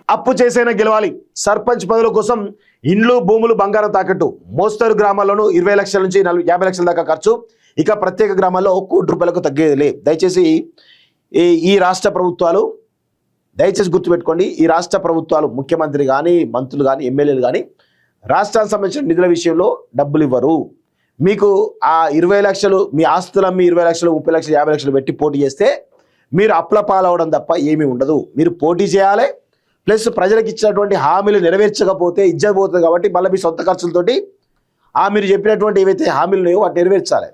అప్పు చేసైనా గెలవాలి. సర్పంచ్ పదవుల కోసం ఇండ్లు భూములు బంగారం తాకట్టు. మోస్తరు గ్రామాల్లోనూ 20 లక్షల నుంచి 50 లక్షల దాకా ఖర్చు. ఇక ప్రత్యేక గ్రామాల్లో ₹1,00,00,000 తగ్గేదిలే. దయచేసి ఈ రాష్ట్ర ప్రభుత్వాలు దయచేసి గుర్తుపెట్టుకోండి. ఈ రాష్ట్ర ప్రభుత్వాలు ముఖ్యమంత్రి కానీ మంత్రులు కానీ ఎమ్మెల్యేలు కానీ రాష్ట్రానికి సంబంధించిన నిధుల విషయంలో డబ్బులు ఇవ్వరు. మీకు ఆ 20 లక్షలు మీ ఆస్తులు అమ్మి 20 లక్షలు 30 లక్షలు 50 లక్షలు పెట్టి పోటీ చేస్తే మీరు అప్పుల పాలవడం తప్ప ఏమీ ఉండదు. మీరు పోటీ చేయాలి, ప్లస్ ప్రజలకు ఇచ్చినటువంటి హామీలు నెరవేర్చకపోతే ఇజ్జత్ పోతుంది. కాబట్టి మళ్ళీ మీ సొంత ఖర్చులతోటి మీరు చెప్పినటువంటి ఏవైతే హామీలు ఉన్నాయో వాటిని నెరవేర్చాలి.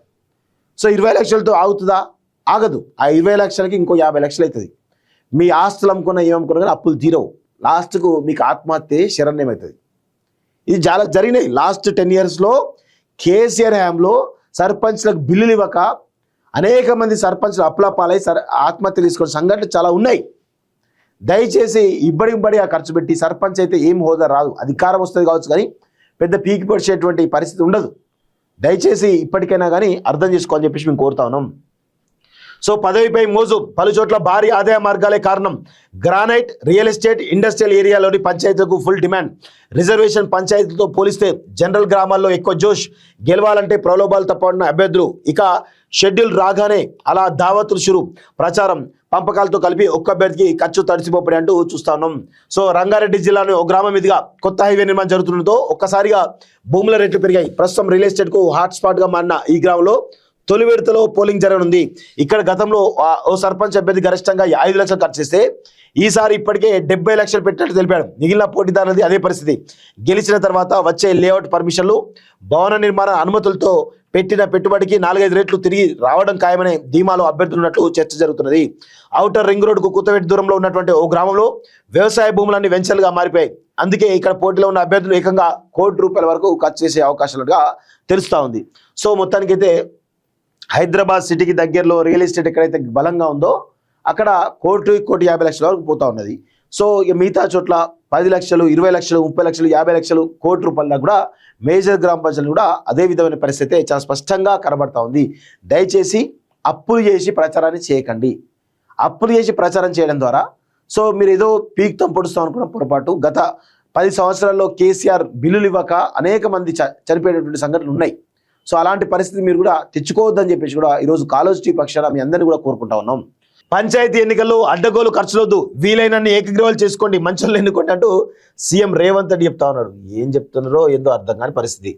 సో 20 లక్షలతో ఆగుతుందా? ఆగదు. ఆ 20 లక్షలకి ఇంకో 50 లక్షలు అవుతుంది. మీ ఆస్తులు అమ్ముకున్నా ఏమనుకున్నా కానీ అప్పులు తీరవు. లాస్ట్కు మీకు ఆత్మహత్య శరణ్యమవుతుంది. ఇది చాలా జరిగినాయి. లాస్ట్ 10 ఇయర్స్లో కేసీఆర్ హయాంలో సర్పంచ్లకు బిల్లులు ఇవ్వక అనేక మంది సర్పంచ్లు అప్పుల పాలై ఆత్మహత్య తీసుకునే సంఘటనలు చాలా ఉన్నాయి. దయచేసి ఇబ్బడి ఆ ఖర్చు పెట్టి సర్పంచ్ అయితే ఏం హోదా రాదు. అధికారం వస్తుంది కావచ్చు కానీ పెద్ద పీకి పొడిచేటువంటి పరిస్థితి ఉండదు. దయచేసి ఇప్పటికైనా కానీ అర్థం చేసుకోవాలని చెప్పేసి మేము కోరుతా ఉన్నాం. సో పదవిపై మోజు, పలు చోట్ల భారీ ఆదాయ మార్గాలే కారణం. గ్రానైట్, రియల్ ఎస్టేట్, ఇండస్ట్రియల్ ఏరియాలోని పంచాయతీలకు ఫుల్ డిమాండ్. రిజర్వేషన్ పంచాయతీలతో పోలిస్తే జనరల్ గ్రామాల్లో ఎక్కువ జోష్. గెలవాలంటే ప్రలోభాలు తప్పబడిన అభ్యర్థులు. ఇక షెడ్యూల్ రాగానే అలా దావతులు షురు. ప్రచారం పంపకాలతో కలిపి ఒక్క అభ్యర్థికి ఖర్చు తడిసిపోపడి అంటూ చూస్తా ఉన్నాం. సో రంగారెడ్డి జిల్లాలో ఒక గ్రామం మీదుగా కొత్త హైవే నిర్మాణం జరుగుతుండటంతో ఒక్కసారిగా భూముల రేట్లు పెరిగాయి. ప్రస్తుతం రియల్ ఎస్టేట్కు హాట్స్పాట్గా మారిన ఈ గ్రామంలో తొలి విడతలో పోలింగ్ జరగనుంది. ఇక్కడ గతంలో ఓ సర్పంచ్ అభ్యర్థి గరిష్టంగా 5 లక్షలు ఖర్చు చేస్తే ఈసారి ఇప్పటికే 70 లక్షలు పెట్టినట్టు తెలిపాడు. మిగిలిన పోటీదారులది అదే పరిస్థితి. గెలిచిన తర్వాత వచ్చే లేఅవుట్ పర్మిషన్లు, భవన నిర్మాణ అనుమతులతో పెట్టిన పెట్టుబడికి 4-5 రెట్లు తిరిగి రావడం ఖాయమనే ధీమాలో అభ్యర్థులున్నట్లు చర్చ జరుగుతున్నది. ఔటర్ రింగ్ రోడ్డుకు కూతవేటి దూరంలో ఉన్నటువంటి ఓ గ్రామంలో వ్యవసాయ భూములన్నీ వెంచర్లుగా మారిపోయాయి. అందుకే ఇక్కడ పోటీలో ఉన్న అభ్యర్థులు ఏకంగా ₹1,00,00,000 వరకు ఖర్చు చేసే అవకాశాలుగా తెలుస్తూ ఉంది. సో మొత్తానికైతే హైదరాబాద్ సిటీకి దగ్గరలో రియల్ ఎస్టేట్ ఎక్కడైతే బలంగా ఉందో అక్కడ ₹1,50,00,000 వరకు పోతా ఉన్నది. సో ఇక మిగతా చోట్ల 10 లక్షలు 20 లక్షలు 30 లక్షలు 50 లక్షలు ₹1,00,00,000 దాకా కూడా మేజర్ గ్రామ పంచాయతీలు కూడా అదే విధమైన పరిస్థితి చాలా స్పష్టంగా కనబడతా ఉంది. దయచేసి అప్పులు చేసి ప్రచారాన్ని చేయకండి. అప్పులు చేసి ప్రచారం చేయడం ద్వారా సో మీరు ఏదో పీక్తం పొడుస్తాం అనుకున్న పొరపాటు. గత 10 సంవత్సరాల్లో కేసీఆర్ బిల్లులు ఇవ్వక అనేక మంది చనిపోయేటటువంటి సంఘటనలు ఉన్నాయి. సో అలాంటి పరిస్థితి మీరు కూడా తెచ్చుకోవద్దని చెప్పేసి కూడా ఈరోజు కాలోజీ పక్షాన మీ అందరినీ కూడా కోరుకుంటా ఉన్నాం. పంచాయతీ ఎన్నికల్లో అడ్డగోలు ఖర్చులొద్దు, వీలైనన్ని ఏకగ్రీవాలు చేసుకోండి, మంచోళ్ళు ఎన్నుకోండి అంటూ సీఎం రేవంత్ రెడ్డి చెప్తా ఉన్నాడు. ఏం చెప్తున్నారో ఏందో అర్థం కాని పరిస్థితి.